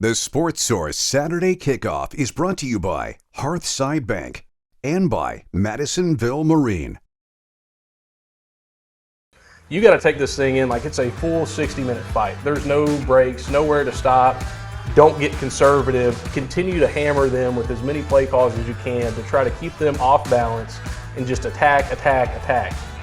The Sports Source Saturday Kickoff is brought to you by Hearthside Bank and by Madisonville Marine. You got to take this thing in like it's a full 60-minute fight. There's no breaks, nowhere to stop. Don't get conservative. Continue to hammer them with as many play calls as you can to try to keep them off balance and just attack.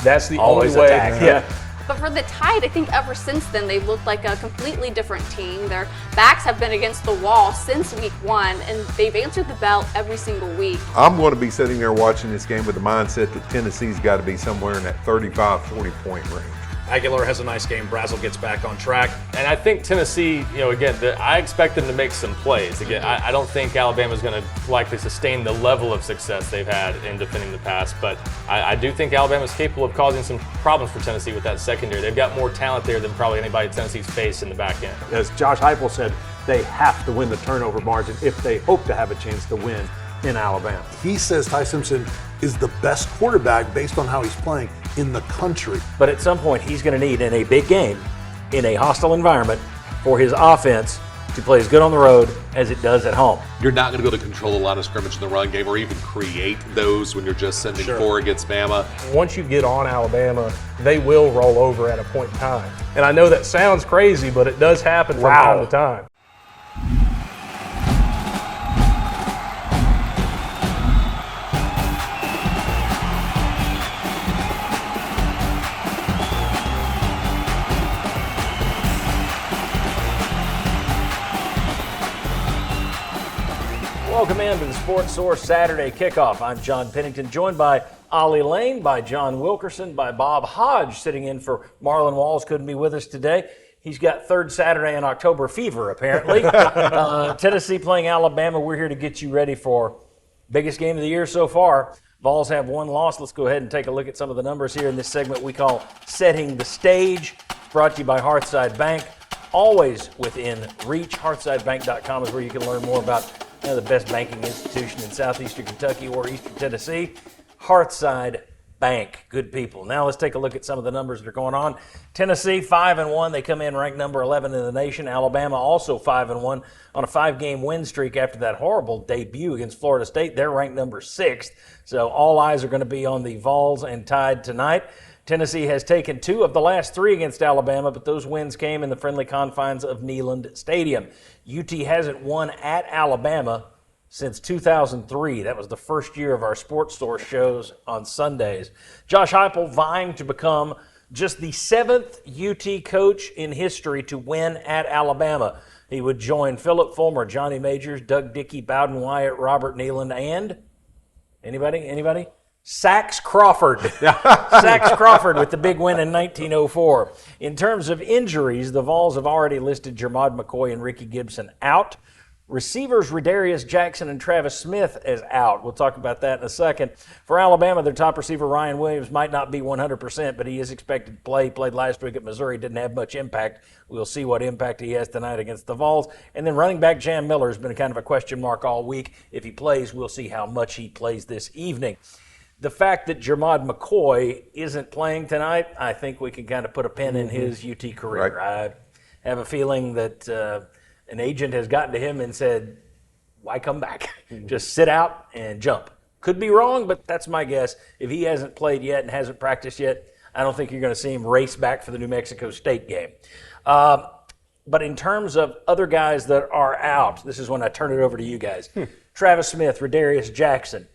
That's the Always only way. Attack. Yeah. But for the Tide, I think ever since then, they've looked like a completely different team. Their backs have been against the wall since week one, and they've answered the bell every single week. I'm going to be sitting there watching this game with the mindset that Tennessee's got to be somewhere in that 35-40 point range. Aguilar has a nice game. Brazel gets back on track. And I think Tennessee, again, I expect them to make some plays. Again, I don't think Alabama's going to likely sustain the level of success they've had in defending the pass. But I do think Alabama's capable of causing some problems for Tennessee with that secondary. They've got more talent there than probably anybody Tennessee's faced in the back end. As Josh Heupel said, they have to win the turnover margin if they hope to have a chance to win in Alabama. He says Ty Simpson is the best quarterback based on how he's playing in the country. But at some point, he's going to need, in a big game, in a hostile environment, for his offense to play as good on the road as it does at home. You're not going to be able to control a lot of scrimmage in the run game or even create those when you're just sending four against Bama. Once you get on Alabama, they will roll over at a point in time. And I know that sounds crazy, but it does happen from time to time. Welcome in to the Sports Source Saturday Kickoff. I'm John Pennington, joined by Ollie Lane, by John Wilkerson, by Bob Hodge, sitting in for Marlon Walls. Couldn't be with us today. He's got third Saturday in October fever, apparently. Tennessee playing Alabama. We're here to get you ready for biggest game of the year so far. Vols have one loss. Let's go ahead and take a look at some of the numbers here in this segment we call Setting the Stage. Brought to you by Hearthside Bank. Always within reach. HearthsideBank.com is where you can learn more about the best banking institution in southeastern Kentucky or eastern Tennessee. Hearthside Bank. Good people. Now let's take a look at some of the numbers that are going on. Tennessee 5-1. They come in ranked number 11 in the nation. Alabama also 5-1 on a 5-game win streak after that horrible debut against Florida State. They're ranked number 6th. So all eyes are going to be on the Vols and Tide tonight. Tennessee has taken 2 of the last 3 against Alabama, but those wins came in the friendly confines of Neyland Stadium. UT hasn't won at Alabama since 2003. That was the first year of our Sports Source shows on Sundays. Josh Heupel vying to become just the 7th UT coach in history to win at Alabama. He would join Philip Fulmer, Johnny Majors, Doug Dickey, Bowden Wyatt, Robert Neyland, and anybody? Sax Crawford. Sax Crawford with the big win in 1904. In terms of injuries, the Vols have already listed Jermod McCoy and Ricky Gibson out. Receivers Redarius Jackson and Travis Smith as out. We'll talk about that in a second. For Alabama, their top receiver Ryan Williams might not be 100%, but he is expected to play. Played last week at Missouri, didn't have much impact. We'll see what impact he has tonight against the Vols. And then running back Jam Miller has been kind of a question mark all week. If he plays, we'll see how much he plays this evening. The fact that Jermod McCoy isn't playing tonight, I think we can kind of put a pin in his UT career. Right. I have a feeling that an agent has gotten to him and said, why come back? Just sit out and jump. Could be wrong, but that's my guess. If he hasn't played yet and hasn't practiced yet, I don't think you're going to see him race back for the New Mexico State game. But in terms of other guys that are out, this is when I turn it over to you guys. Travis Smith, Redarius Jackson.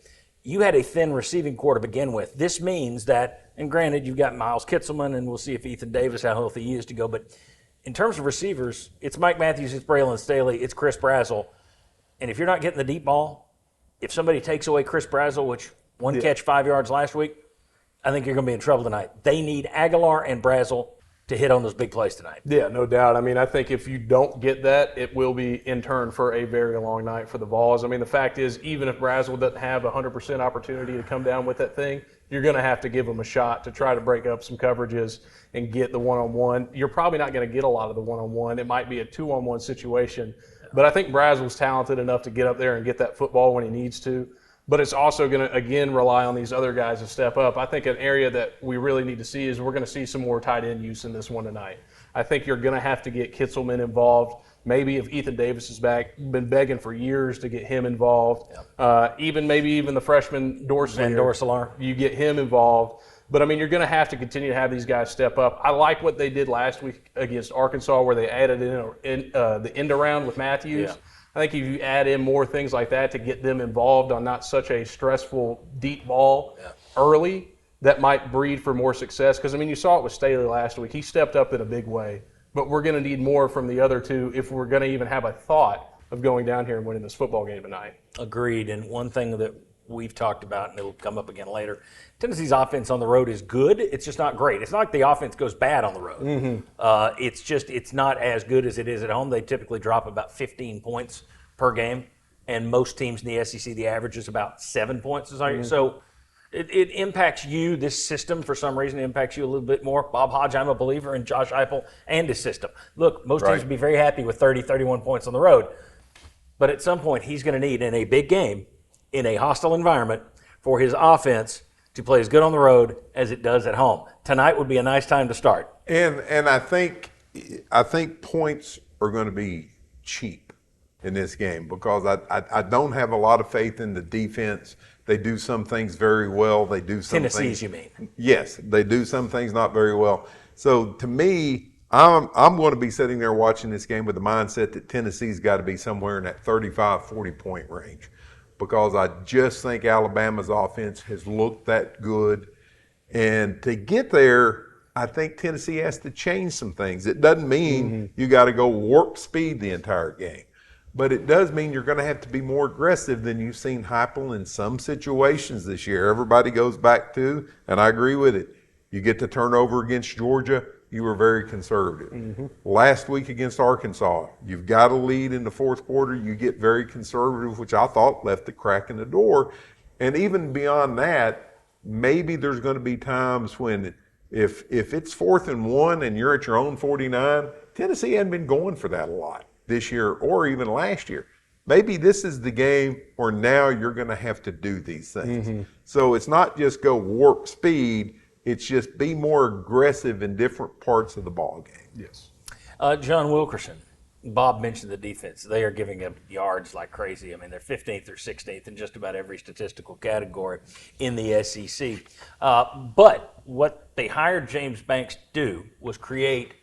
You had a thin receiving core to begin with. This means that, and granted, you've got Miles Kitselman, and we'll see if Ethan Davis, how healthy he is to go, but in terms of receivers, it's Mike Matthews, it's Braylon Staley, it's Chris Brazel. And if you're not getting the deep ball, if somebody takes away Chris Brazel, which one catch 5 yards last week, I think you're going to be in trouble tonight. They need Aguilar and Brazel to hit on those big plays tonight. Yeah, no doubt. I mean, I think if you don't get that, it will be in turn for a very long night for the Vols. I mean, the fact is, even if Brazel doesn't have 100% opportunity to come down with that thing, you're going to have to give him a shot to try to break up some coverages and get the one-on-one. You're probably not going to get a lot of the one-on-one. It might be a two-on-one situation. But I think Brazel's talented enough to get up there and get that football when he needs to. But it's also going to, again, rely on these other guys to step up. I think an area that we really need to see is we're going to see some more tight end use in this one tonight. I think you're going to have to get Kitzelman involved. Maybe if Ethan Davis is back, been begging for years to get him involved. Maybe even the freshman Dorselaar, you get him involved. But, I mean, you're going to have to continue to have these guys step up. I like what they did last week against Arkansas where they added in the end around with Matthews. Yeah. I think if you add in more things like that to get them involved on not such a stressful deep ball early, that might breed for more success. Because, I mean, you saw it with Staley last week. He stepped up in a big way. But we're going to need more from the other two if we're going to even have a thought of going down here and winning this football game tonight. Agreed. And one thing that we've talked about, and it will come up again later, Tennessee's offense on the road is good. It's just not great. It's not like the offense goes bad on the road. It's not as good as it is at home. They typically drop about 15 points per game, and most teams in the SEC, the average is about 7 points. So it impacts you, this system, for some reason, it impacts you a little bit more. Bob Hodge, I'm a believer in Josh Heupel and his system. Look, most teams would be very happy with 30, 31 points on the road, but at some point he's going to need, in a big game, in a hostile environment, for his offense to play as good on the road as it does at home. Tonight would be a nice time to start. And I think points are going to be cheap in this game because I don't have a lot of faith in the defense. They do some things very well. They do some Tennessee's, things. you mean? Yes, they do some things not very well. So to me, I'm going to be sitting there watching this game with the mindset that Tennessee's got to be somewhere in that 35, 40-point range because I just think Alabama's offense has looked that good. And to get there, I think Tennessee has to change some things. It doesn't mean you got to go warp speed the entire game. But it does mean you're going to have to be more aggressive than you've seen Heupel in some situations this year. Everybody goes back to, and I agree with it, you get the turnover against Georgia, you were very conservative. Last week against Arkansas, you've got a lead in the fourth quarter, you get very conservative, which I thought left the crack in the door. And even beyond that, maybe there's going to be times when if it's 4th and 1 and you're at your own 49, Tennessee hadn't been going for that a lot this year or even last year. Maybe this is the game where now you're going to have to do these things. So it's not just go warp speed, it's just be more aggressive in different parts of the ball game. Yes. John Wilkerson, Bob mentioned the defense. They are giving up yards like crazy. I mean, they're 15th or 16th in just about every statistical category in the SEC. But what they hired James Banks to do was create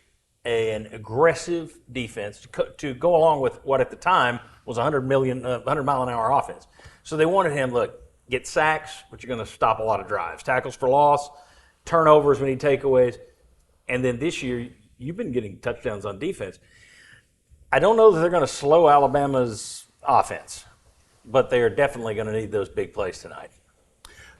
an aggressive defense to go along with what at the time was 100-mile-an-hour offense. So they wanted him, look, get sacks, but you're going to stop a lot of drives. Tackles for loss, turnovers when he takeaways. And then this year, you've been getting touchdowns on defense. I don't know that they're going to slow Alabama's offense, but they are definitely going to need those big plays tonight.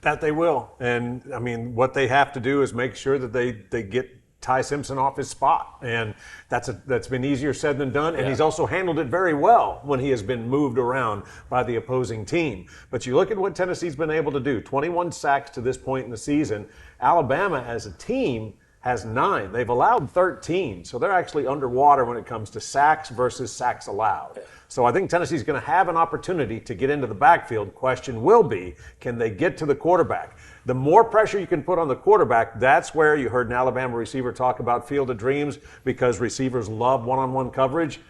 That they will. And, I mean, what they have to do is make sure that they get Ty Simpson off his spot. And that's been easier said than done. And he's also handled it very well when he has been moved around by the opposing team. But you look at what Tennessee's been able to do. 21 sacks to this point in the season. Alabama as a team has 9. They've allowed 13. So they're actually underwater when it comes to sacks versus sacks allowed. So I think Tennessee's going to have an opportunity to get into the backfield. Question will be, can they get to the quarterback? The more pressure you can put on the quarterback, that's where you heard an Alabama receiver talk about field of dreams because receivers love one-on-one coverage.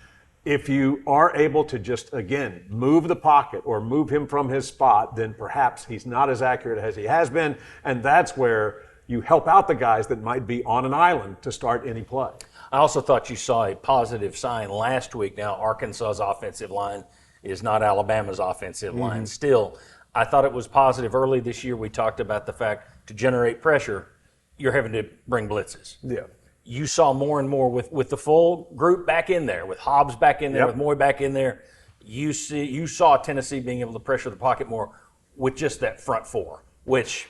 If you are able to just, again, move the pocket or move him from his spot, then perhaps he's not as accurate as he has been, and that's where you help out the guys that might be on an island to start any play. I also thought you saw a positive sign last week. Now, Arkansas's offensive line is not Alabama's offensive line still. I thought it was positive early this year. We talked about the fact to generate pressure, you're having to bring blitzes. Yeah. You saw more and more with the full group back in there, with Hobbs back in there, with Moy back in there. You saw Tennessee being able to pressure the pocket more with just that front four, which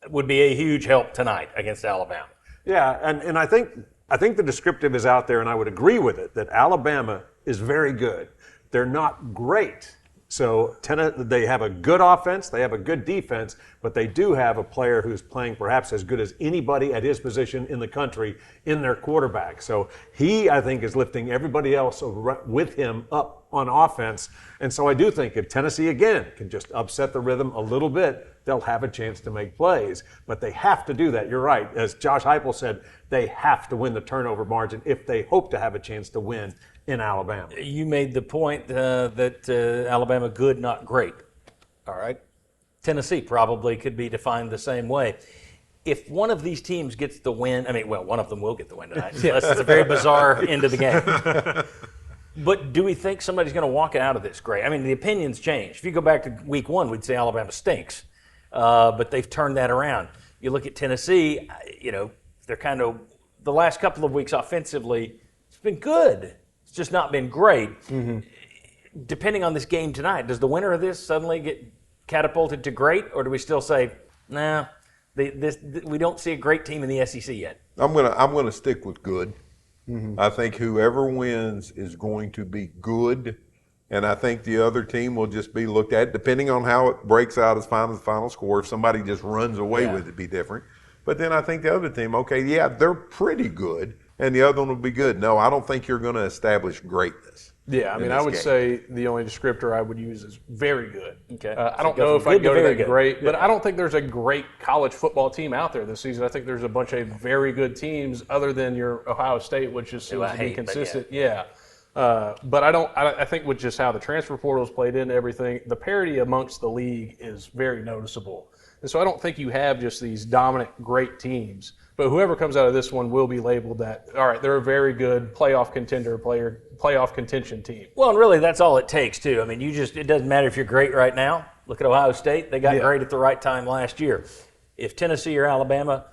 would be a huge help tonight against Alabama. Yeah, and I think the descriptive is out there, and I would agree with it, that Alabama is very good. They're not great. So they have a good offense, they have a good defense, but they do have a player who's playing perhaps as good as anybody at his position in the country in their quarterback. So he, I think, is lifting everybody else with him up on offense. And so I do think if Tennessee, again, can just upset the rhythm a little bit, they'll have a chance to make plays. But they have to do that. You're right. As Josh Heupel said, they have to win the turnover margin if they hope to have a chance to win in Alabama. You made the point that Alabama good, not great. All right. Tennessee probably could be defined the same way. If one of these teams gets the win, one of them will get the win tonight. Unless it's a very bizarre end of the game. But do we think somebody's going to walk out of this great? I mean, the opinions change. If you go back to week 1, we'd say Alabama stinks. But they've turned that around. You look at Tennessee, they're kind of, the last couple of weeks offensively, it's been good. It's just not been great. Mm-hmm. Depending on this game tonight, does the winner of this suddenly get catapulted to great? Or do we still say, nah, we don't see a great team in the SEC yet? I'm gonna stick with good. Mm-hmm. I think whoever wins is going to be good, and I think the other team will just be looked at depending on how it breaks out as far as the final score. If somebody just runs away with it, it'd be different. But then I think the other team, they're pretty good, and the other one will be good. No, I don't think you're going to establish greatness. Yeah, I would say the only descriptor I would use is very good. Okay. I don't know if I'd go to that great, but I don't think there's a great college football team out there this season. I think there's a bunch of very good teams other than your Ohio State, which just seems to be consistent. But I think with just how the transfer portal's played into everything, the parity amongst the league is very noticeable. And so I don't think you have just these dominant, great teams. But whoever comes out of this one will be labeled that, all right, they're a very good playoff contender, playoff contention team. Well, and really that's all it takes, too. I mean, it doesn't matter if you're great right now. Look at Ohio State. They got great at the right time last year. If Tennessee or Alabama,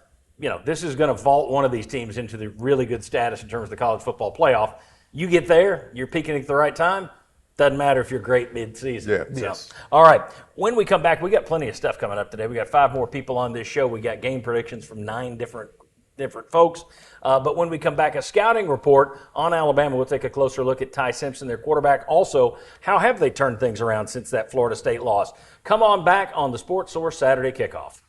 this is going to vault one of these teams into the really good status in terms of the college football playoff. You get there, you're peaking at the right time. Doesn't matter if you're great mid-season. Yes. All right. When we come back, we got plenty of stuff coming up today. We got 5 more people on this show. We got game predictions from 9 different folks. But when we come back, a scouting report on Alabama. We'll take a closer look at Ty Simpson, their quarterback. Also, how have they turned things around since that Florida State loss? Come on back on the Sports Source Saturday Kickoff.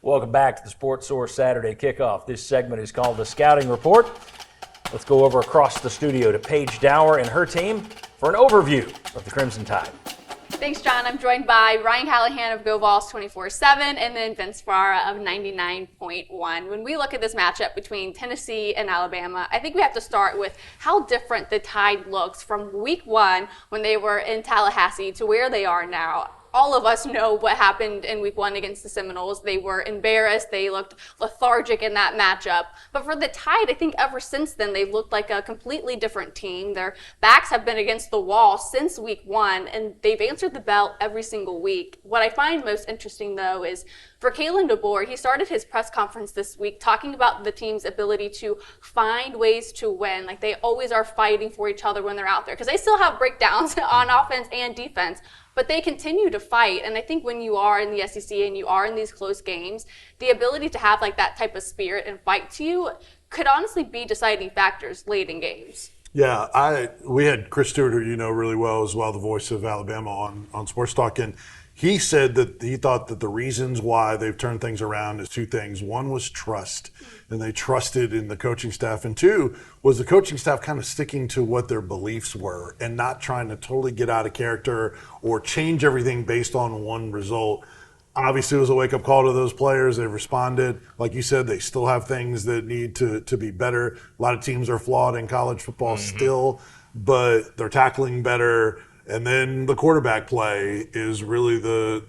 Welcome back to the Sports Source Saturday Kickoff. This segment is called the Scouting Report. Let's go over across the studio to Paige Dower and her team for an overview of the Crimson Tide. Thanks, John. I'm joined by Ryan Callahan of Vols 24/7 and then Vince Farah of 99.1. When we look at this matchup between Tennessee and Alabama, I think we have to start with how different the Tide looks from week 1 when they were in Tallahassee to where they are now. All of us know what happened in week 1 against the Seminoles. They were embarrassed. They looked lethargic in that matchup. But for the Tide, I think ever since then, they've looked like a completely different team. Their backs have been against the wall since week 1, and they've answered the bell every single week. What I find most interesting, though, is for Kalen DeBoer, he started his press conference this week talking about the team's ability to find ways to win. Like, they always are fighting for each other when they're out there, because they still have breakdowns on offense and defense. But they continue to fight, and I think when you are in the SEC and you are in these close games, the ability to have like that type of spirit and fight to you could honestly be deciding factors late in games. Yeah, we had Chris Stewart, who you know really well as well, the voice of Alabama on Sports Talk, and he said that he thought that the reasons why they've turned things around is 2 things. 1 was trust, and they trusted in the coaching staff. And 2 was the coaching staff kind of sticking to what their beliefs were and not trying to totally get out of character or change everything based on one result. Obviously, it was a wake-up call to those players. They responded. Like you said, they still have things that need to be better. A lot of teams are flawed in college football still, but they're tackling better. And then the quarterback play is really the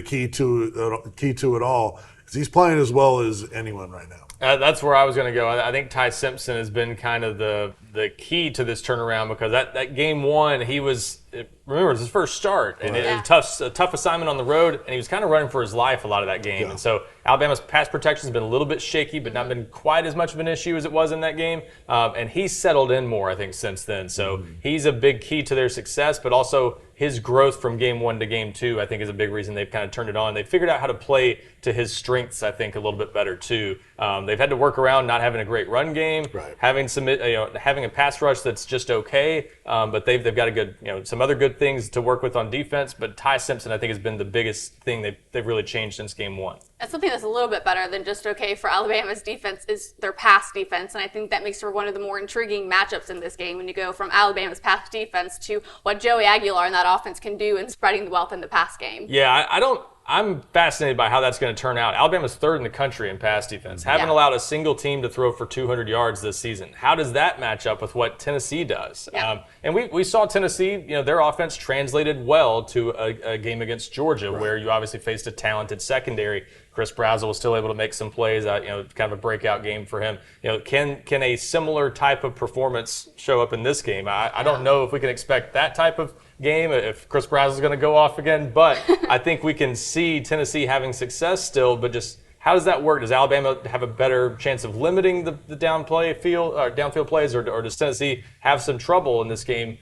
key to it all, because he's playing as well as anyone right now. That's where I was going to go. I think Ty Simpson has been kind of the key to this turnaround, because that game 1, it was his first start, and it was a tough assignment on the road, and he was kind of running for his life a lot of that game. Yeah. And so Alabama's pass protection has been a little bit shaky, but not been quite as much of an issue as it was in that game. And he's settled in more, I think, since then. So he's a big key to their success, but also his growth from game 1 to game 2, I think, is a big reason they've kind of turned it on. They figured out how to play to his strengths, I think, a little bit better too. They've had to work around not having a great run game, having having a pass rush that's just okay, but they've got a good, some other good things to work with on defense. But Ty Simpson, I think, has been the biggest thing they've really changed since game 1. And something that's a little bit better than just okay for Alabama's defense is their pass defense, and I think that makes for one of the more intriguing matchups in this game when you go from Alabama's pass defense to what Joey Aguilar and that offense can do in spreading the wealth in the pass game. Yeah, I'm fascinated by how that's going to turn out. Alabama's 3rd in the country in pass defense. Haven't allowed a single team to throw for 200 yards this season. How does that match up with what Tennessee does? Yeah. And we saw Tennessee, their offense translated well to a game against Georgia, where you obviously faced a talented secondary. Chris Brazzell was still able to make some plays, kind of a breakout game for him. Can a similar type of performance show up in this game? I don't know if we can expect that type of game, if Chris Brazzell is going to go off again, but I think we can see Tennessee having success still, but just how does that work? Does Alabama have a better chance of limiting the downfield plays, or does Tennessee have some trouble in this game,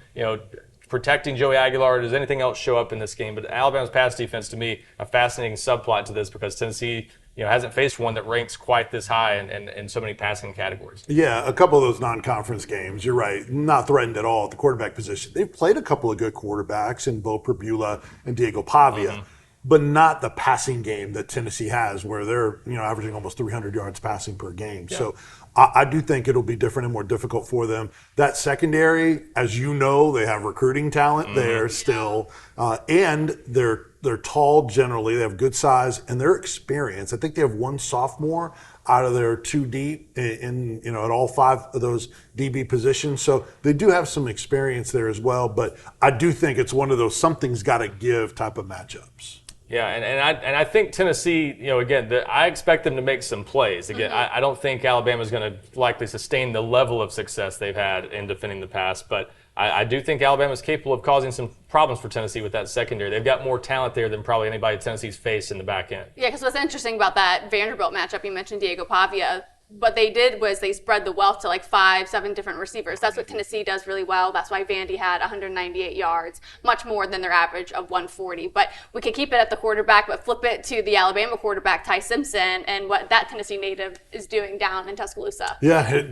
protecting Joey Aguilar? Does anything else show up in this game? But Alabama's pass defense, to me, a fascinating subplot to this, because Tennessee hasn't faced one that ranks quite this high in so many passing categories. Yeah, a couple of those non-conference games, you're right, not threatened at all at the quarterback position. They've played a couple of good quarterbacks in Bo Perbula and Diego Pavia, but not the passing game that Tennessee has, where they're averaging almost 300 yards passing per game. Yeah. So I do think it'll be different and more difficult for them. That secondary, as you know, they have recruiting talent there still, and they're tall generally. They have good size and their experience. I think they have one sophomore out of their 2 deep in at all 5 of those DB positions. So they do have some experience there as well. But I do think it's one of those something's got to give type of matchups. Yeah, and I think Tennessee, again, I expect them to make some plays. Again, I don't think Alabama's going to likely sustain the level of success they've had in defending the pass, but I do think Alabama's capable of causing some problems for Tennessee with that secondary. They've got more talent there than probably anybody Tennessee's faced in the back end. Yeah, because what's interesting about that Vanderbilt matchup, you mentioned Diego Pavia. What they did was they spread the wealth to like 5-7 different receivers. That's what Tennessee does really well. That's why Vandy had 198 yards, much more than their average of 140. But we could keep it at the quarterback, but flip it to the Alabama quarterback, Ty Simpson, and what that Tennessee native is doing down in Tuscaloosa. Yeah,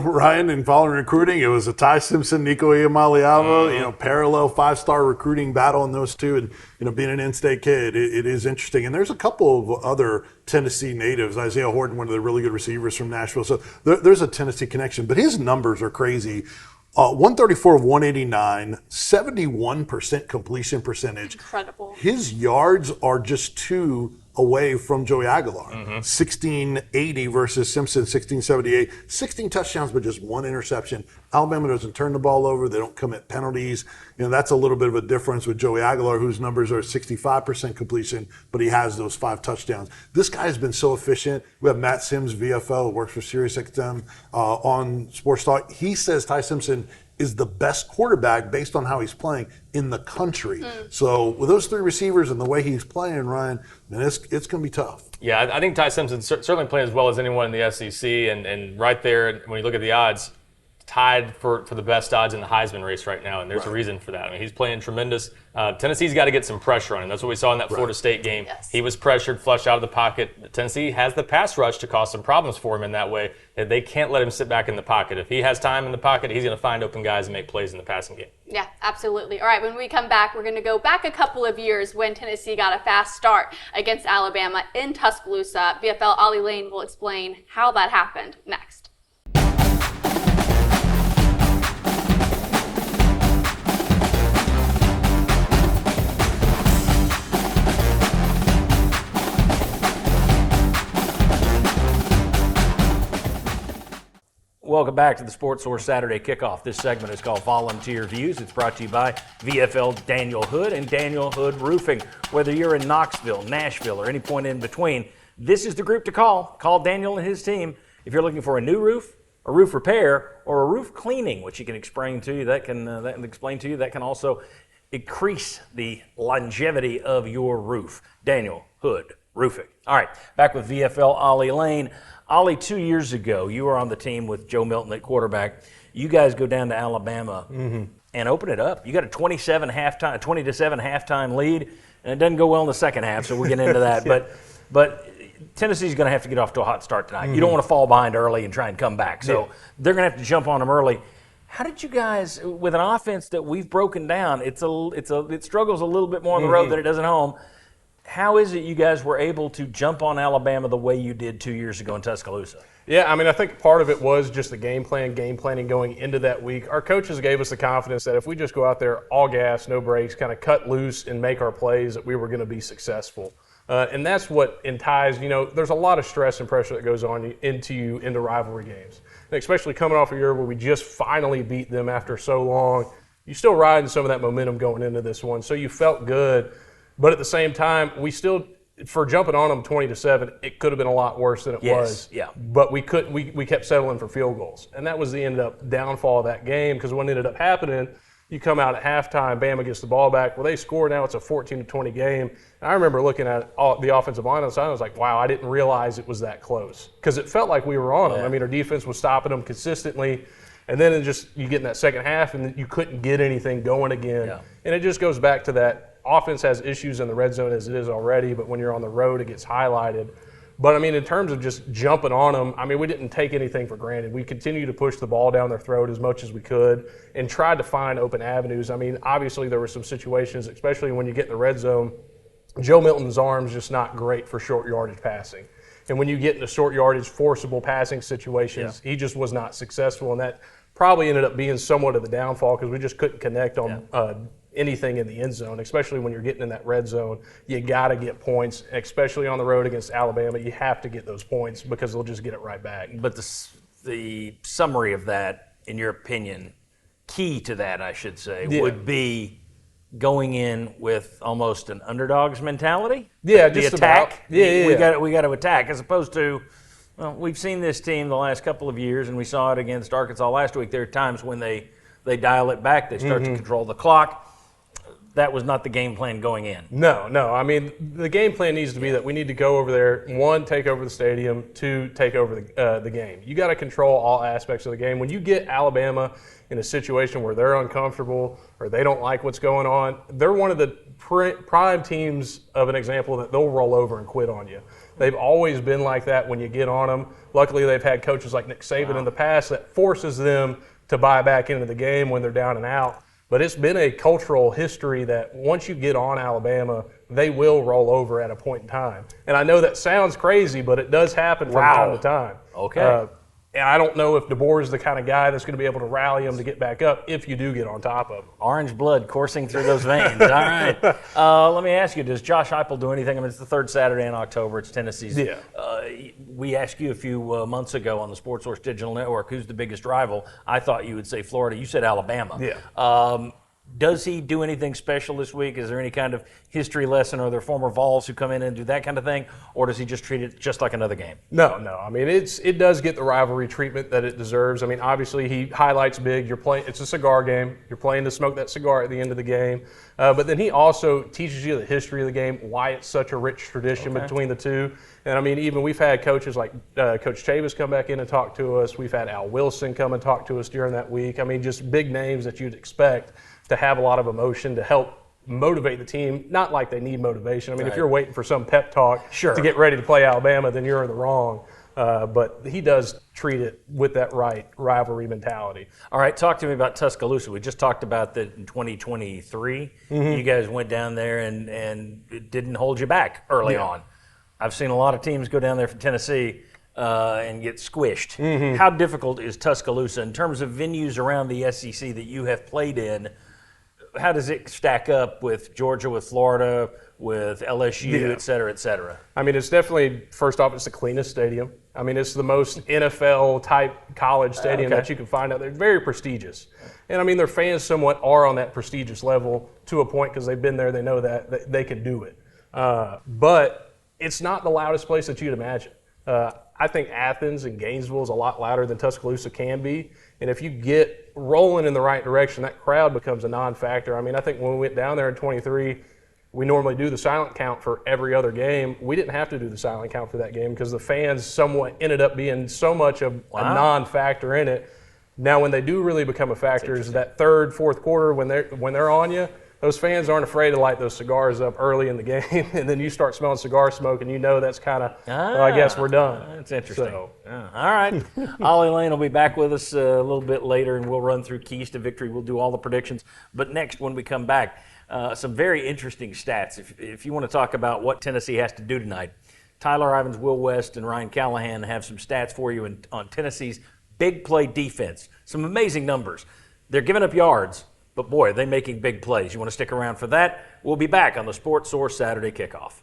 Ryan, in following recruiting, it was a Ty Simpson, Nico Iamaleava, parallel 5-star recruiting battle in those two. And, being an in-state kid, it is interesting. And there's a couple of other Tennessee natives. Isaiah Horton, one of the really good receivers from Nashville. So there's a Tennessee connection. But his numbers are crazy. 134 of 189, 71% completion percentage. Incredible. His yards are just 2 away from Joey Aguilar. 1680 versus Simpson, 1678. 16 touchdowns, but just 1 interception. Alabama doesn't turn the ball over. They don't commit penalties. That's a little bit of a difference with Joey Aguilar, whose numbers are 65% completion, but he has those 5 touchdowns. This guy has been so efficient. We have Matt Sims, VFL, who works for SiriusXM on Sports Talk. He says Ty Simpson is the best quarterback based on how he's playing in the country. So with those 3 receivers and the way he's playing, Ryan, man, it's going to be tough. Yeah, I think Ty Simpson certainly playing as well as anyone in the SEC, and right there, when you look at the odds, tied for the best odds in the Heisman race right now, and there's a reason for that. I mean, he's playing tremendous. Tennessee's got to get some pressure on him. That's what we saw in that Florida State game. Yes. He was pressured, flushed out of the pocket. Tennessee has the pass rush to cause some problems for him in that way. They can't let him sit back in the pocket. If he has time in the pocket, he's going to find open guys and make plays in the passing game. Yeah, absolutely. All right, when we come back, we're going to go back a couple of years when Tennessee got a fast start against Alabama in Tuscaloosa. VFL Ollie Lane will explain how that happened next. Welcome back to the Sports Source Saturday Kickoff. This segment is called Volunteer Views. It's brought to you by VFL Daniel Hood and Daniel Hood Roofing. Whether you're in Knoxville, Nashville, or any point in between, this is the group to call. Call Daniel and his team if you're looking for a new roof, a roof repair, or a roof cleaning, which he can explain to you. That can also increase the longevity of your roof. Daniel Hood Roofing. All right, back with VFL Ollie Lane. Ollie, 2 years ago, you were on the team with Joe Milton at quarterback. You guys go down to Alabama. and open it up. You got a 20 to 7 halftime lead, and it doesn't go well in the second half, so we'll get into that. But Tennessee's going to have to get off to a hot start tonight. You don't want to fall behind early and try and come back. So they're going to have to jump on them early. How did you guys, with an offense that we've broken down, it struggles a little bit more on the road than it does at home. How is it you guys were able to jump on Alabama the way you did 2 years ago in Tuscaloosa? Yeah, I mean, I think part of it was just the game planning going into that week. Our coaches gave us the confidence that if we just go out there all gas, no brakes, kind of cut loose and make our plays, that we were going to be successful. And that's what entices, there's a lot of stress and pressure that goes on into rivalry games. And especially coming off a year where we just finally beat them after so long, you still riding some of that momentum going into this one. So you felt good. But at the same time, we still, for jumping on them 20-7, it could have been a lot worse than it was. Yeah. But we kept settling for field goals. And that was the ended up downfall of that game, because what ended up happening, you come out at halftime, Bama gets the ball back. Well, they score now. It's a 14-20 game. And I remember looking at the offensive line on the side. I was like, wow, I didn't realize it was that close, because it felt like we were on them. I mean, our defense was stopping them consistently. And then you get in that second half, and you couldn't get anything going again. Yeah. And it just goes back to that offense has issues in the red zone as it is already, but when you're on the road, it gets highlighted. But, I mean, in terms of just jumping on them, I mean, we didn't take anything for granted. We continued to push the ball down their throat as much as we could and tried to find open avenues. I mean, obviously there were some situations, especially when you get in the red zone, Joe Milton's arm's just not great for short yardage passing. And when you get into short yardage, forcible passing situations, he just was not successful. And that probably ended up being somewhat of the downfall, because we just couldn't connect on anything in the end zone, especially when you're getting in that red zone. You got to get points, especially on the road against Alabama. You have to get those points, because they'll just get it right back. But the summary of that, in your opinion, key to that, I should say, would be going in with almost an underdog's mentality. Yeah, the just attack. About, we got to attack, as opposed to, well, we've seen this team the last couple of years, and we saw it against Arkansas last week. There are times when they dial it back, they start to control the clock. That was not the game plan going in. No. I mean, the game plan needs to be that we need to go over there, 1, take over the stadium, 2, take over the game. You got to control all aspects of the game. When you get Alabama in a situation where they're uncomfortable or they don't like what's going on, they're one of the prime teams of an example that they'll roll over and quit on you. They've always been like that when you get on them. Luckily, they've had coaches like Nick Saban in the past that forces them to buy back into the game when they're down and out. But it's been a cultural history that once you get on Alabama, they will roll over at a point in time. And I know that sounds crazy, but it does happen from time to time. Okay. And I don't know if DeBoer is the kind of guy that's going to be able to rally them to get back up if you do get on top of them. Orange blood coursing through those veins. All right. Let me ask you, does Josh Heupel do anything? I mean, it's the third Saturday in October. It's Tennessee's. Yeah. We asked you a few months ago on the Sports Source Digital Network, who's the biggest rival? I thought you would say Florida. You said Alabama. Yeah. Does he do anything special this week? Is there any kind of history lesson? Are there former Vols who come in and do that kind of thing? Or does he just treat it just like another game? No. I mean, it does get the rivalry treatment that it deserves. I mean, obviously he highlights big. It's a cigar game. You're playing to smoke that cigar at the end of the game. But then he also teaches you the history of the game, why it's such a rich tradition between the two. And, I mean, even we've had coaches like Coach Chavis come back in and talk to us. We've had Al Wilson come and talk to us during that week. I mean, just big names that you'd expect to have a lot of emotion to help motivate the team. Not like they need motivation. I mean, if you're waiting for some pep talk to get ready to play Alabama, then you're in the wrong. But he does treat it with that right rivalry mentality. All right, talk to me about Tuscaloosa. We just talked about that in 2023. You guys went down there and it didn't hold you back early on. I've seen a lot of teams go down there from Tennessee and get squished. How difficult is Tuscaloosa in terms of venues around the SEC that you have played in? How does it stack up with Georgia, with Florida, with LSU, et cetera, et cetera? I mean, it's definitely, first off, it's the cleanest stadium. I mean, it's the most NFL-type college stadium that you can find out there. Very prestigious. And, I mean, their fans somewhat are on that prestigious level to a point because they've been there. They know that they can do it. But it's not the loudest place that you'd imagine. I think Athens and Gainesville is a lot louder than Tuscaloosa can be. And if you get rolling in the right direction, that crowd becomes a non-factor. I mean, I think when we went down there in 23, we normally do the silent count for every other game. We didn't have to do the silent count for that game because the fans somewhat ended up being so much of a non-factor in it. Now, when they do really become a factor is that third, fourth quarter when they're on you. Those fans aren't afraid to light those cigars up early in the game, and then you start smelling cigar smoke, and you know that's kind of, I guess we're done. That's interesting. So, all right. Ollie Lane will be back with us a little bit later, and we'll run through keys to victory. We'll do all the predictions. But next, when we come back, some very interesting stats. If you want to talk about what Tennessee has to do tonight, Tyler Ivins, Will West, and Ryan Callahan have some stats for you on Tennessee's big play defense. Some amazing numbers. They're giving up yards, but boy, they're making big plays. You want to stick around for that? We'll be back on the Sports Source Saturday Kickoff.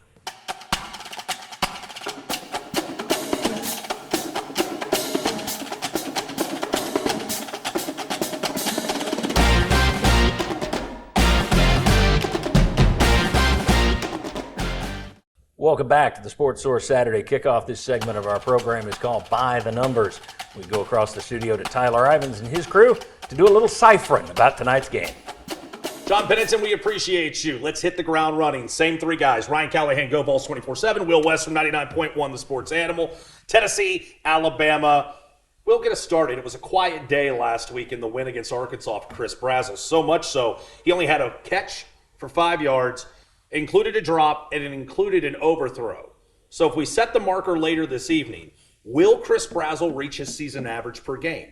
Welcome back to the Sports Source Saturday Kickoff. This segment of our program is called By the Numbers. We go across the studio to Tyler Ivins and his crew to do a little ciphering about tonight's game. John Pennington, we appreciate you. Let's hit the ground running. Same three guys. Ryan Callahan, Go Vols 24/7. Will West from 99.1, the Sports Animal. Tennessee, Alabama. We'll get us started. It was a quiet day last week in the win against Arkansas for Chris Brazzell. So much so, he only had a catch for 5 yards, included a drop, and it included an overthrow. So if we set the marker later this evening, will Chris Brazzell reach his season average per game?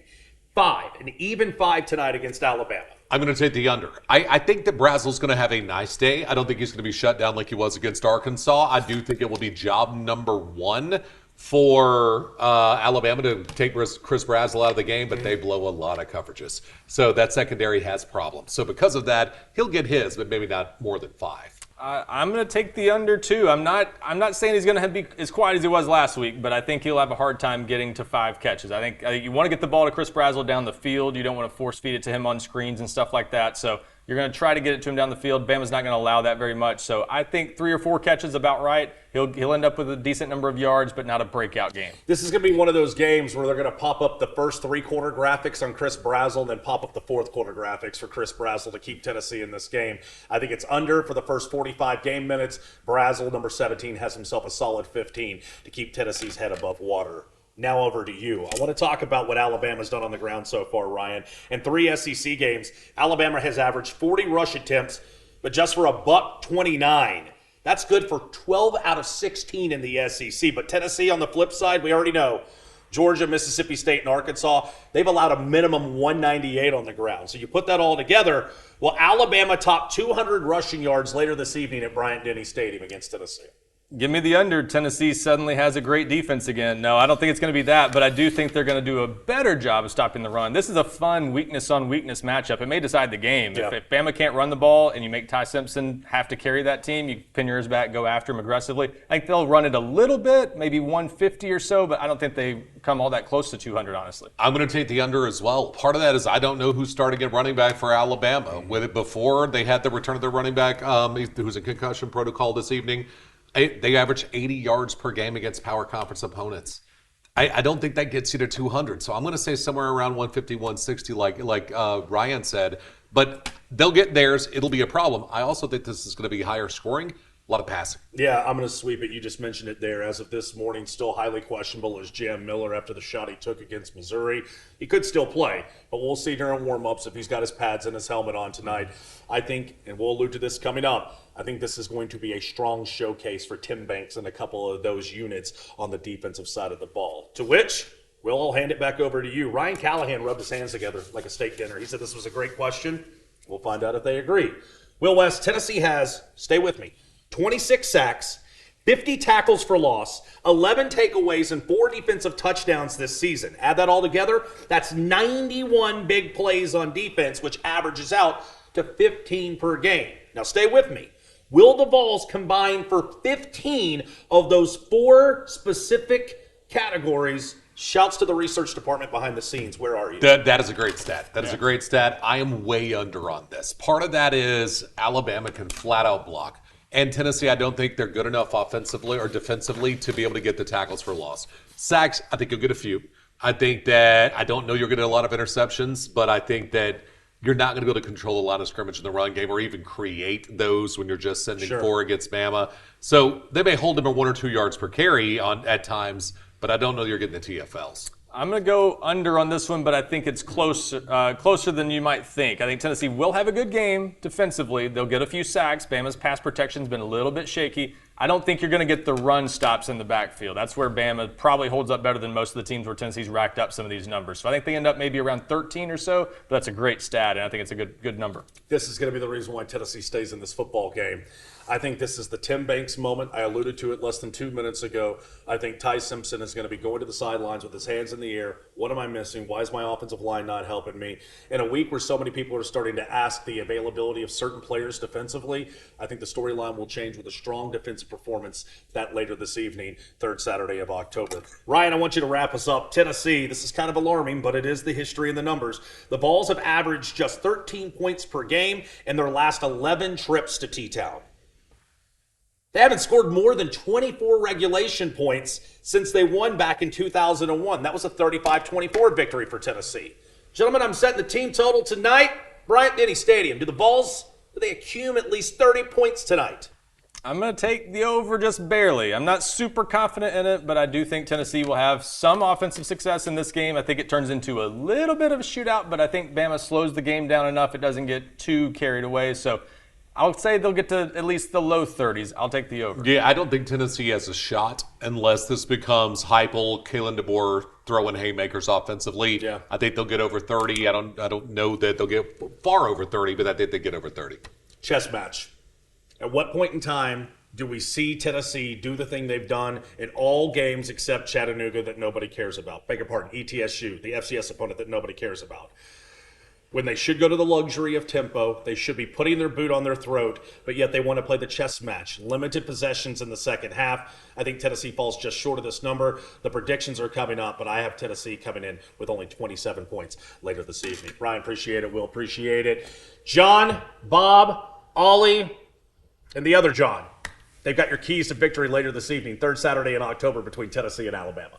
5, an even 5 tonight against Alabama. I'm going to take the under. I think that Brazzell's going to have a nice day. I don't think he's going to be shut down like he was against Arkansas. I do think it will be job number 1 for Alabama to take Chris Brazzell out of the game, but they blow a lot of coverages. So that secondary has problems. So because of that, he'll get his, but maybe not more than 5. I'm going to take the under too. I'm not saying he's going to be as quiet as he was last week, but I think he'll have a hard time getting to 5 catches. I think you want to get the ball to Chris Brazzell down the field. You don't want to force feed it to him on screens and stuff like that. So you're going to try to get it to him down the field. Bama's not going to allow that very much. So I think 3 or 4 catches about right. He'll end up with a decent number of yards, but not a breakout game. This is going to be one of those games where they're going to pop up the first 3-quarter graphics on Chris Brazzell and then pop up the 4th-quarter graphics for Chris Brazzell to keep Tennessee in this game. I think it's under for the first 45 game minutes. Brazzell, number 17, has himself a solid 15 to keep Tennessee's head above water. Now over to you. I want to talk about what Alabama's done on the ground so far, Ryan. In 3 SEC games, Alabama has averaged 40 rush attempts, but just for $129. That's good for 12 out of 16 in the SEC. But Tennessee, on the flip side, we already know, Georgia, Mississippi State, and Arkansas, they've allowed a minimum 198 on the ground. So you put that all together, will Alabama top 200 rushing yards later this evening at Bryant-Denny Stadium against Tennessee? Give me the under. Tennessee suddenly has a great defense again. No, I don't think it's going to be that, but I do think they're going to do a better job of stopping the run. This is a fun weakness-on-weakness matchup. It may decide the game. Yeah. If Bama can't run the ball and you make Ty Simpson have to carry that team, you pin yours back, go after him aggressively. I think they'll run it a little bit, maybe 150 or so, but I don't think they come all that close to 200, honestly. I'm going to take the under as well. Part of that is I don't know who's starting at running back for Alabama. With it before, they had the return of their running back who's in concussion protocol this evening. They average 80 yards per game against power conference opponents. I don't think that gets you to 200. So I'm going to say somewhere around 150, 160, like Ryan said. But they'll get theirs. It'll be a problem. I also think this is going to be higher scoring, a lot of passing. Yeah, I'm going to sweep it. You just mentioned it there. As of this morning, still highly questionable is Jam Miller after the shot he took against Missouri. He could still play, but we'll see during warm-ups if he's got his pads and his helmet on tonight. I think, and we'll allude to this coming up, I think this is going to be a strong showcase for Tim Banks and a couple of those units on the defensive side of the ball. To which, Will, I'll hand it back over to you. Ryan Callahan rubbed his hands together like a steak dinner. He said this was a great question. We'll find out if they agree. Will West, Tennessee has, stay with me, 26 sacks, 50 tackles for loss, 11 takeaways, and 4 defensive touchdowns this season. Add that all together, that's 91 big plays on defense, which averages out to 15 per game. Now stay with me. Will the Vols combine for 15 of those 4 specific categories? Shouts to the research department behind the scenes. Where are you? That is a great stat. That is a great stat. I am way under on this. Part of that is Alabama can flat out block. And Tennessee, I don't think they're good enough offensively or defensively to be able to get the tackles for loss. Sacks, I think you'll get a few. I think that, I don't know you're going to get a lot of interceptions, but I think that you're not going to be able to control a lot of scrimmage in the run game or even create those when you're just sending 4 against Bama. So they may hold them at 1 or 2 yards per carry at times, but I don't know you're getting the TFLs. I'm going to go under on this one, but I think it's closer than you might think. I think Tennessee will have a good game defensively. They'll get a few sacks. Bama's pass protection's been a little bit shaky. I don't think you're going to get the run stops in the backfield. That's where Bama probably holds up better than most of the teams where Tennessee's racked up some of these numbers. So I think they end up maybe around 13 or so, but that's a great stat, and I think it's a good number. This is going to be the reason why Tennessee stays in this football game. I think this is the Tim Banks moment. I alluded to it less than 2 minutes ago. I think Ty Simpson is going to be going to the sidelines with his hands in the air. What am I missing? Why is my offensive line not helping me? In a week where so many people are starting to ask the availability of certain players defensively, I think the storyline will change with a strong defensive performance that later this evening, third Saturday of October. Ryan, I want you to wrap us up. Tennessee, this is kind of alarming, but it is the history and the numbers. The Vols have averaged just 13 points per game in their last 11 trips to T-Town. They haven't scored more than 24 regulation points since they won back in 2001. That was a 35-24 victory for Tennessee. Gentlemen, I'm setting the team total tonight. Bryant-Denny Stadium. Do the Vols, do they accumulate at least 30 points tonight? I'm going to take the over just barely. I'm not super confident in it, but I do think Tennessee will have some offensive success in this game. I think it turns into a little bit of a shootout, but I think Bama slows the game down enough it doesn't get too carried away. So I'll say they'll get to at least the low 30s. I'll take the over. Yeah, I don't think Tennessee has a shot unless this becomes Heupel, Kalen DeBoer throwing haymakers offensively. Yeah. I think they'll get over 30. I don't know that they'll get far over 30, but I think they get over 30. Chess match. At what point in time do we see Tennessee do the thing they've done in all games except Chattanooga that nobody cares about? Beg your pardon, ETSU, the FCS opponent that nobody cares about. When they should go to the luxury of tempo, they should be putting their boot on their throat, but yet they want to play the chess match. Limited possessions in the second half. I think Tennessee falls just short of this number. The predictions are coming up, but I have Tennessee coming in with only 27 points later this evening. Brian, appreciate it. Will, appreciate it. John, Bob, Ollie, and the other John. They've got your keys to victory later this evening, third Saturday in October between Tennessee and Alabama.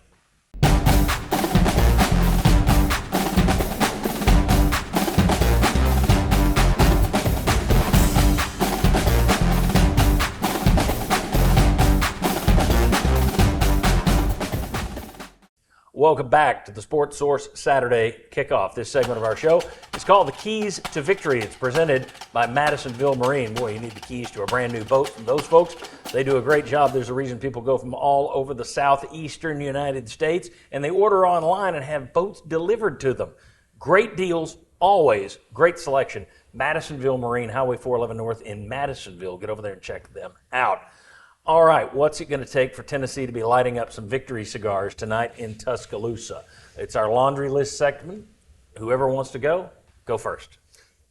Welcome back to the Sports Source Saturday Kickoff. This segment of our show is called The Keys to Victory. It's presented by Madisonville Marine. Boy, you need the keys to a brand new boat from those folks. They do a great job. There's a reason people go from all over the southeastern United States, and they order online and have boats delivered to them. Great deals, always. Great selection. Madisonville Marine, Highway 411 North in Madisonville. Get over there and check them out. All right, what's it going to take for Tennessee to be lighting up some victory cigars tonight in Tuscaloosa? It's our laundry list segment. Whoever wants to go first.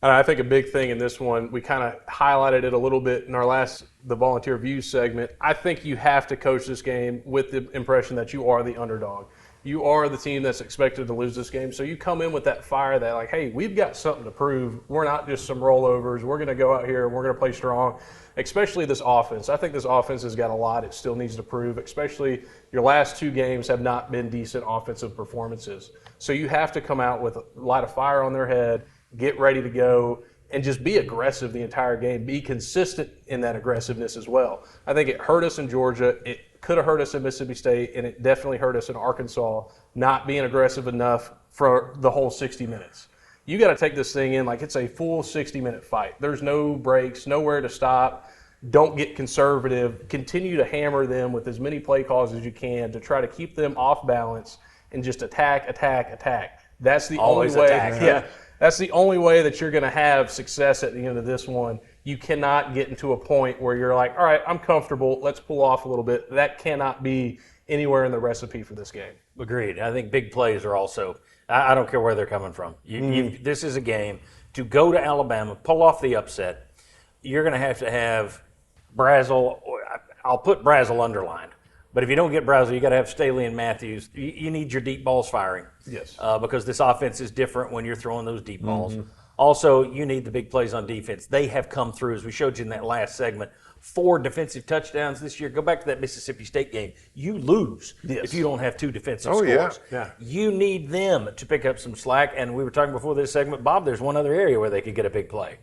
And I think a big thing in this one, we kind of highlighted it a little bit in our the volunteer views segment. I think you have to coach this game with the impression that you are the underdog. You are the team that's expected to lose this game. So you come in with that fire that, like, hey, we've got something to prove. We're not just some rollovers. We're going to go out here and we're going to play strong, especially this offense. I think this offense has got a lot it still needs to prove, especially your last two games have not been decent offensive performances. So you have to come out with a lot of fire on their head, get ready to go, and just be aggressive the entire game. Be consistent in that aggressiveness as well. I think it hurt us in Georgia. It could have hurt us in Mississippi State, and it definitely hurt us in Arkansas not being aggressive enough for the whole 60 minutes. You got to take this thing in like it's a full 60-minute fight. There's no breaks, nowhere to stop. Don't get conservative. Continue to hammer them with as many play calls as you can to try to keep them off balance and just attack. That's the Always only way. attack. Yeah. That's the only way that you're going to have success at the end of this one. You cannot get into a point where you're like, all right, I'm comfortable. Let's pull off a little bit. That cannot be anywhere in the recipe for this game. Agreed. I think big plays are also, I don't care where they're coming from. This is a game to go to Alabama, pull off the upset. You're going to have Brazel. I'll put Brazel underlined. But if you don't get Brazel, you got to have Staley and Matthews. You need your deep balls firing. Yes. Because this offense is different when you're throwing those deep balls. Also, you need the big plays on defense. They have come through, as we showed you in that last segment, 4 defensive touchdowns this year. Go back to that Mississippi State game. You lose if you don't have 2 defensive scores. Yeah. You need them to pick up some slack. And we were talking before this segment, Bob, there's one other area where they could get a big play.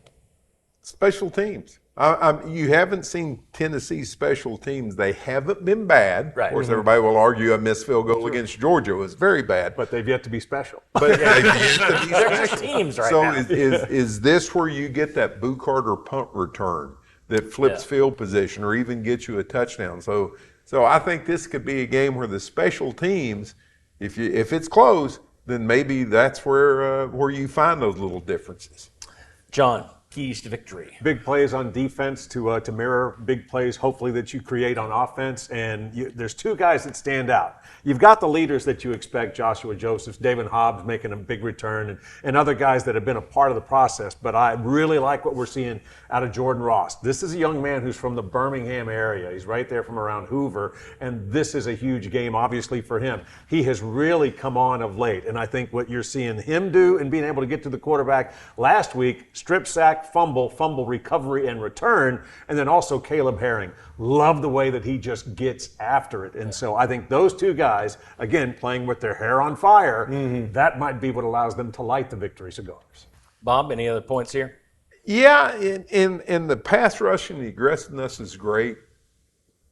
Special teams. You haven't seen Tennessee's special teams. They haven't been bad. Right. Of course, everybody will argue a missed field goal against Georgia was very bad. But they've yet to be special. But they've yet to be They're just special. teams right So now. is this where you get that Boo Carter punt return that flips field position or even gets you a touchdown? So I think this could be a game where the special teams, if it's close, then maybe that's where you find those little differences. John, keys to victory. Big plays on defense to mirror big plays, hopefully, that you create on offense. And there's two guys that stand out. You've got the leaders that you expect, Joshua Josephs, David Hobbs making a big return, and other guys that have been a part of the process. But I really like what we're seeing out of Jordan Ross. This is a young man who's from the Birmingham area. He's right there from around Hoover, and this is a huge game, obviously, for him. He has really come on of late, and I think what you're seeing him do and being able to get to the quarterback last week, strip sack, fumble recovery and return, and then also Caleb Herring. Love the way that he just gets after it. And so I think those two guys, again, playing with their hair on fire, that might be what allows them to light the victory cigars. Bob, any other points here? Yeah, in the pass rush and the aggressiveness is great,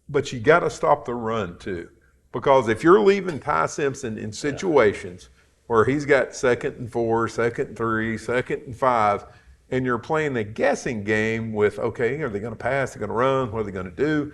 but you got to stop the run too. Because if you're leaving Ty Simpson in situations where he's got 2nd and 4, 2nd and 3, 2nd and 5, and you're playing a guessing game with, okay, are they going to pass? Are they going to run? What are they going to do?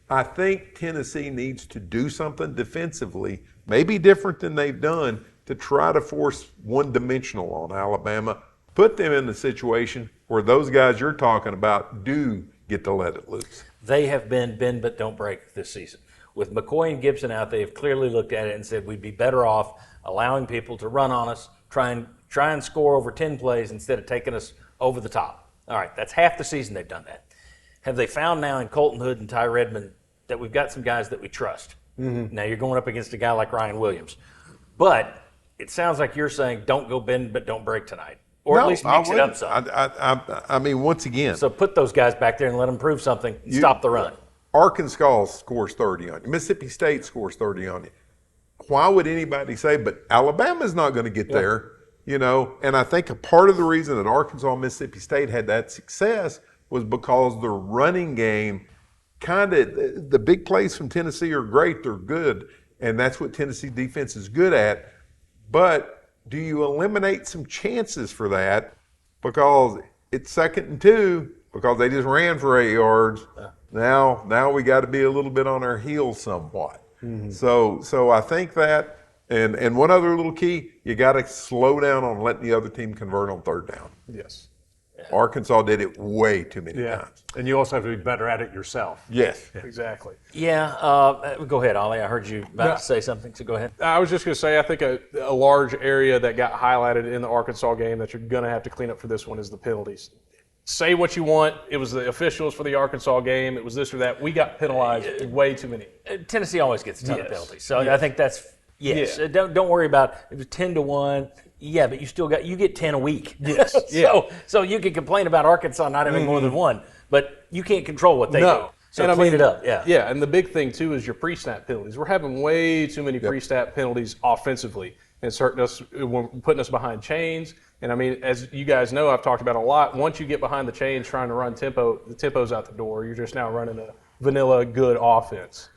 I think Tennessee needs to do something defensively, maybe different than they've done, to try to force one-dimensional on Alabama, put them in the situation where those guys you're talking about do get to let it loose. They have been bend but don't break this season. With McCoy and Gibson out, they have clearly looked at it and said we'd be better off allowing people to run on us, try and score over 10 plays instead of taking us over the top. All right, that's half the season they've done that. Have they found now in Colton Hood and Ty Redmond that we've got some guys that we trust? Now you're going up against a guy like Ryan Williams. But it sounds like you're saying don't go bend but don't break tonight. Or at least mix it up some. I mean, once again. So put those guys back there and let them prove something and stop the run. Arkansas scores 30 on you. Mississippi State scores 30 on you. Why would anybody say, but Alabama's not going to get there? You know, and I think a part of the reason that Arkansas and Mississippi State had that success was because the running game the big plays from Tennessee are great, they're good, and that's what Tennessee defense is good at. But do you eliminate some chances for that because it's 2nd and 2 because they just ran for 8 yards? Now we got to be a little bit on our heels somewhat. So I think that. And one other little key, you got to slow down on letting the other team convert on 3rd down. Yes. Arkansas did it way too many times. And you also have to be better at it yourself. Yes. Exactly. Yeah. Go ahead, Ollie. I heard you about to say something, so go ahead. I was just going to say, I think a large area that got highlighted in the Arkansas game that you're going to have to clean up for this one is the penalties. Say what you want. It was the officials for the Arkansas game. It was this or that. We got penalized way too many. Tennessee always gets a ton of penalties. So I think that's – Yes. Yeah. Don't worry about it was 10-1. Yeah, but you get 10 a week. Yes. So you can complain about Arkansas not having more than one, but you can't control what they do. So and clean it up. Yeah. Yeah, and the big thing too is your pre-snap penalties. We're having way too many pre-snap penalties offensively. It's hurting us, putting us behind chains. And I mean, as you guys know, I've talked about a lot. Once you get behind the chains trying to run tempo, the tempo's out the door. You're just now running a vanilla good offense.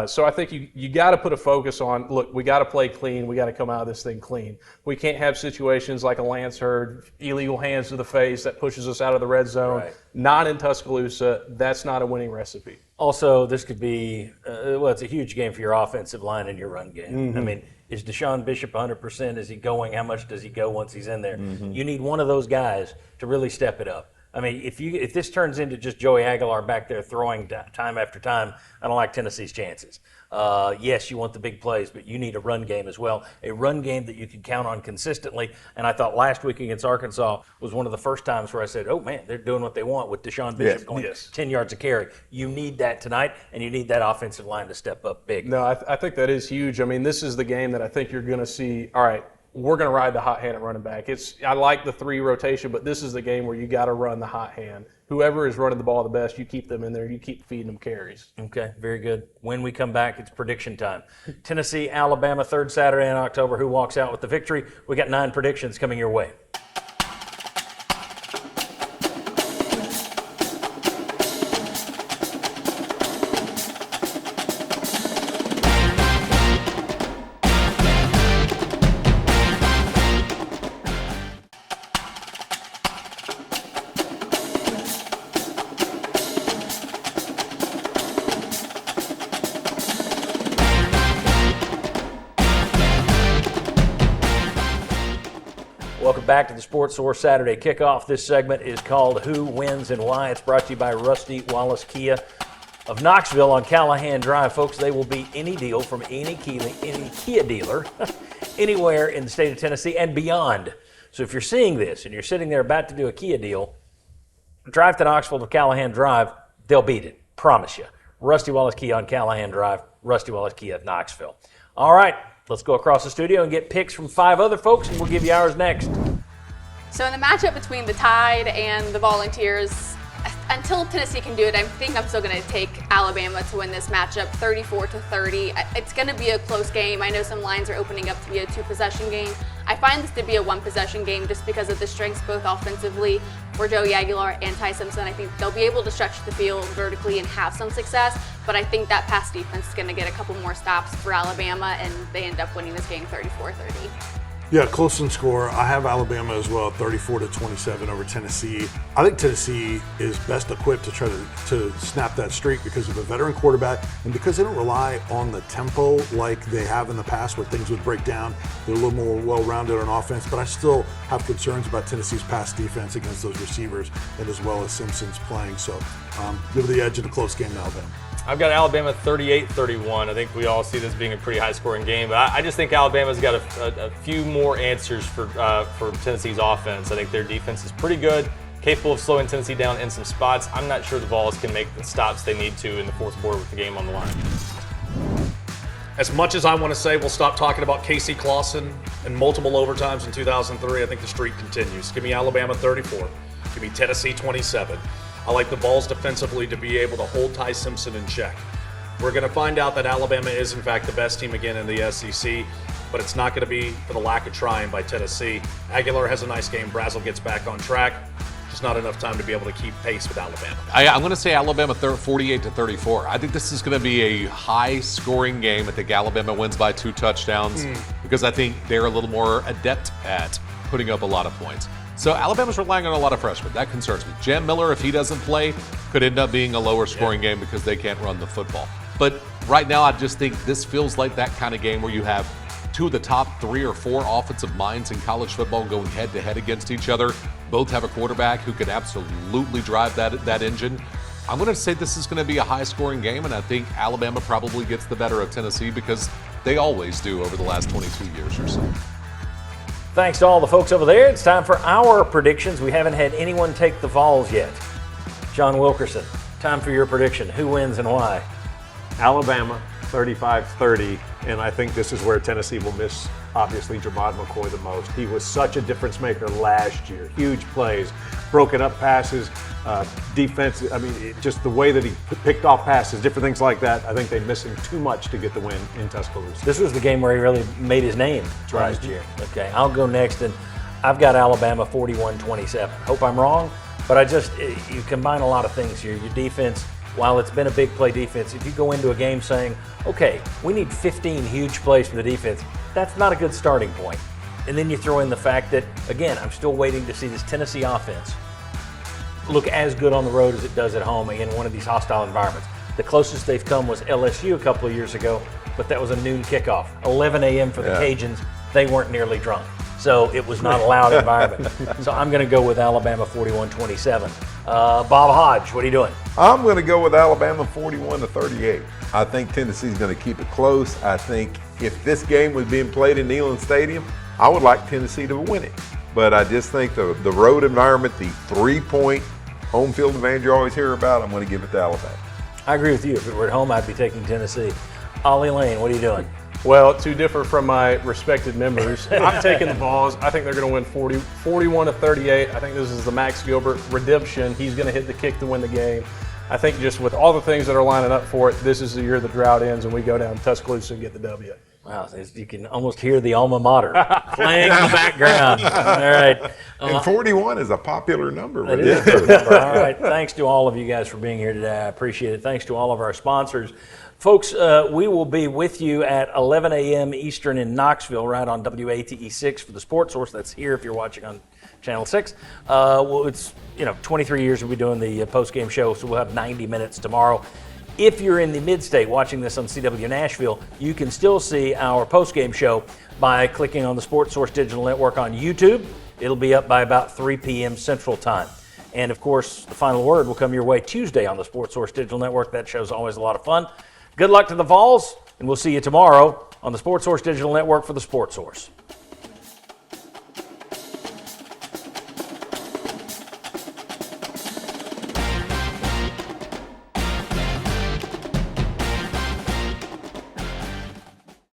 So I think you got to put a focus on, look, we got to play clean. We got to come out of this thing clean. We can't have situations like a Lance Hurd, illegal hands to the face that pushes us out of the red zone. Right. Not in Tuscaloosa. That's not a winning recipe. Also, this could be, it's a huge game for your offensive line and your run game. I mean, is Deshaun Bishop 100%? Is he going? How much does he go once he's in there? You need one of those guys to really step it up. I mean, if this turns into just Joey Aguilar back there throwing time after time, I don't like Tennessee's chances. Yes, you want the big plays, but you need a run game as well, a run game that you can count on consistently. And I thought last week against Arkansas was one of the first times where I said, oh, man, they're doing what they want with Deshaun Bishop going 10 yards a carry. You need that tonight, and you need that offensive line to step up big. No, I think that is huge. I mean, this is the game that I think you're going to see, all right, we're going to ride the hot hand at running back. I like the 3 rotation, but this is the game where you got to run the hot hand. Whoever is running the ball the best, you keep them in there. You keep feeding them carries. Okay, very good. When we come back, it's prediction time. Tennessee, Alabama, 3rd Saturday in October. Who walks out with the victory? We got 9 predictions coming your way. back to the Sports Source Saturday Kickoff. This segment is called Who Wins and Why. It's brought to you by Rusty Wallace Kia of Knoxville on Callahan Drive. Folks, they will beat any deal from any Kia dealer anywhere in the state of Tennessee and beyond. So if you're seeing this and you're sitting there about to do a Kia deal, drive to Knoxville to Callahan Drive. They'll beat it. Promise you. Rusty Wallace Kia on Callahan Drive. Rusty Wallace Kia of Knoxville. All right. Let's go across the studio and get picks from 5 other folks, and we'll give you ours next. So in the matchup between the Tide and the Volunteers, until Tennessee can do it, I think I'm still going to take Alabama to win this matchup 34-30. It's going to be a close game. I know some lines are opening up to be a 2-possession game. I find this to be a 1-possession game just because of the strengths both offensively for Joey Aguilar and Ty Simpson. I think they'll be able to stretch the field vertically and have some success, but I think that pass defense is going to get a couple more stops for Alabama, and they end up winning this game 34-30. Yeah, close in score. I have Alabama as well, 34-27 over Tennessee. I think Tennessee is best equipped to try to snap that streak because of a veteran quarterback and because they don't rely on the tempo like they have in the past where things would break down. They're a little more well-rounded on offense, but I still have concerns about Tennessee's pass defense against those receivers and as well as Simpson's playing. So give the edge in a close game to Alabama. I've got Alabama 38-31. I think we all see this being a pretty high-scoring game, but I just think Alabama's got a few more answers for Tennessee's offense. I think their defense is pretty good, capable of slowing Tennessee down in some spots. I'm not sure the Vols can make the stops they need to in the fourth quarter with the game on the line. As much as I want to say we'll stop talking about Casey Clausen and multiple overtimes in 2003, I think the streak continues. Give me Alabama 34. Give me Tennessee 27. I like the Vols defensively to be able to hold Ty Simpson in check. We're going to find out that Alabama is, in fact, the best team again in the SEC, but it's not going to be for the lack of trying by Tennessee. Aguilar has a nice game. Brazel gets back on track. Just not enough time to be able to keep pace with Alabama. I'm going to say Alabama 48-34. I think this is going to be a high-scoring game. I think Alabama wins by 2 touchdowns because I think they're a little more adept at putting up a lot of points. So Alabama's relying on a lot of freshmen. That concerns me. Jam Miller, if he doesn't play, could end up being a lower scoring game because they can't run the football. But right now, I just think this feels like that kind of game where you have 2 of the top 3 or 4 offensive minds in college football going head-to-head against each other. Both have a quarterback who could absolutely drive that engine. I'm going to say this is going to be a high-scoring game, and I think Alabama probably gets the better of Tennessee because they always do over the last 22 years or so. Thanks to all the folks over there. It's time for our predictions. We haven't had anyone take the Vols yet. John Wilkerson, time for your prediction. Who wins and why? Alabama 35-30, and I think this is where Tennessee will miss, obviously, Jermod McCoy the most. He was such a difference maker last year. Huge plays, broken up passes, defense. I mean, just the way that he picked off passes, different things like that. I think they miss him too much to get the win in Tuscaloosa. This was the game where he really made his name last year. Okay, I'll go next, and I've got Alabama 41-27. Hope I'm wrong, but you combine a lot of things here. Your defense, while it's been a big play defense, if you go into a game saying, okay, we need 15 huge plays from the defense, that's not a good starting point. And then you throw in the fact that, again, I'm still waiting to see this Tennessee offense look as good on the road as it does at home in one of these hostile environments. The closest they've come was LSU a couple of years ago, but that was a noon kickoff. 11 a.m. for the Cajuns. They weren't nearly drunk. So it was not a loud environment. So I'm going to go with Alabama 41-27. Bob Hodge, what are you doing? I'm going to go with Alabama 41-38. I think Tennessee's going to keep it close. I think if this game was being played in Neyland Stadium, I would like Tennessee to win it. But I just think the road environment, the 3-point home field advantage you always hear about, I'm going to give it to Alabama. I agree with you. If it were at home, I'd be taking Tennessee. Ollie Lane, what are you doing? Well, to differ from my respected members, I'm taking the Vols. I think they're going to win 41-38. I think this is the Max Gilbert redemption. He's going to hit the kick to win the game. I think just with all the things that are lining up for it, this is the year the drought ends and we go down to Tuscaloosa and get the W. Wow, you can almost hear the alma mater playing in the background. All right. And 41 is a popular number. It is a good number. All right. Thanks to all of you guys for being here today. I appreciate it. Thanks to all of our sponsors. Folks, we will be with you at 11 a.m. Eastern in Knoxville, right on WATE 6 for the Sports Source. That's here if you're watching on Channel 6. Well, it's 23 years we'll be doing the post-game show, so we'll have 90 minutes tomorrow. If you're in the mid-state watching this on CW Nashville, you can still see our post-game show by clicking on the Sports Source Digital Network on YouTube. It'll be up by about 3 p.m. Central Time. And, of course, the final word will come your way Tuesday on the Sports Source Digital Network. That show's always a lot of fun. Good luck to the Vols, and we'll see you tomorrow on the Sports Source Digital Network for the Sports Source.